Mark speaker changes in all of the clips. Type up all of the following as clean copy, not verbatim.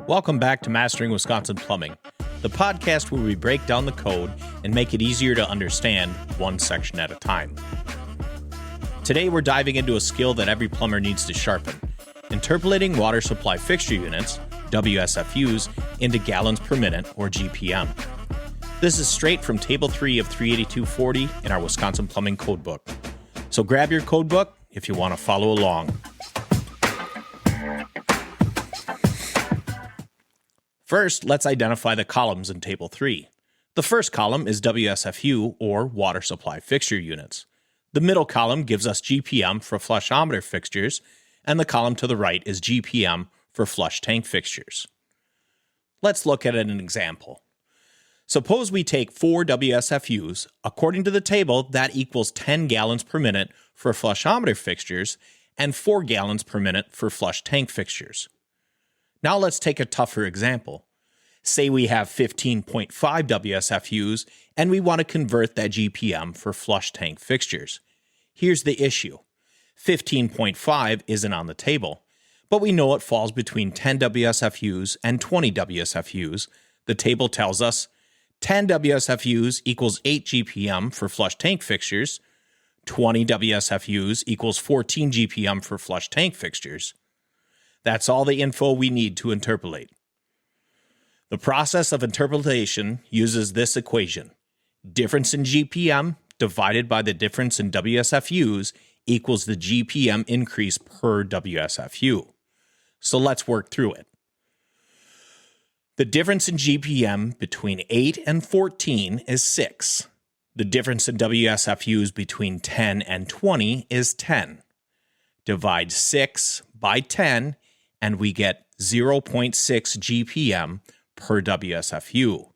Speaker 1: Welcome back to Mastering Wisconsin Plumbing, the podcast where we break down the code and make it easier to understand one section at a time. Today we're diving into a skill that every plumber needs to sharpen, interpolating water supply fixture units, WSFUs, into gallons per minute, or GPM. This is straight from Table 3 of 38240 in our Wisconsin Plumbing Codebook. So grab your codebook if you want to follow along. First, let's identify the columns in Table 3. The first column is WSFU, or Water Supply Fixture Units. The middle column gives us GPM for flushometer fixtures, and the column to the right is GPM for flush tank fixtures. Let's look at an example. Suppose we take 4 WSFUs. According to the table, that equals 10 gallons per minute for flushometer fixtures and 4 gallons per minute for flush tank fixtures. Now let's take a tougher example. Say we have 15.5 WSFUs and we want to convert that GPM for flush tank fixtures. Here's the issue. 15.5 isn't on the table, but we know it falls between 10 WSFUs and 20 WSFUs. The table tells us 10 WSFUs equals 8 GPM for flush tank fixtures, 20 WSFUs equals 14 GPM for flush tank fixtures. That's all the info we need to interpolate. The process of interpolation uses this equation. Difference in GPM divided by the difference in WSFUs equals the GPM increase per WSFU. So let's work through it. The difference in GPM between 8 and 14 is 6. The difference in WSFUs between 10 and 20 is 10. Divide 6 by 10 and we get 0.6 GPM per WSFU.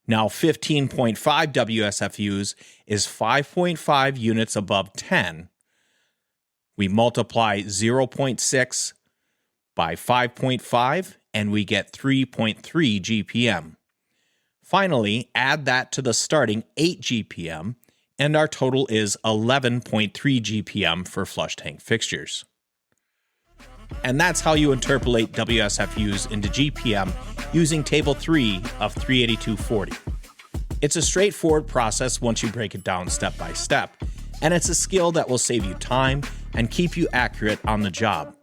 Speaker 1: Now 15.5 WSFUs is 5.5 units above 10. We multiply 0.6 by 5.5 and we get 3.3 GPM. Finally, add that to the starting 8 GPM and our total is 11.3 GPM for flush tank fixtures. And that's how you interpolate WSFUs into GPM using Table 3 of 38240. It's a straightforward process once you break it down step by step, and it's a skill that will save you time and keep you accurate on the job.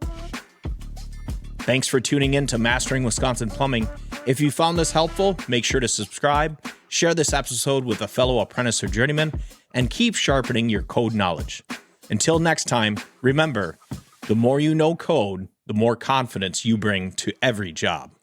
Speaker 1: Thanks for tuning in to Mastering Wisconsin Plumbing. If you found this helpful, make sure to subscribe, share this episode with a fellow apprentice or journeyman, and keep sharpening your code knowledge. Until next time, remember, the more you know code, the more confidence you bring to every job.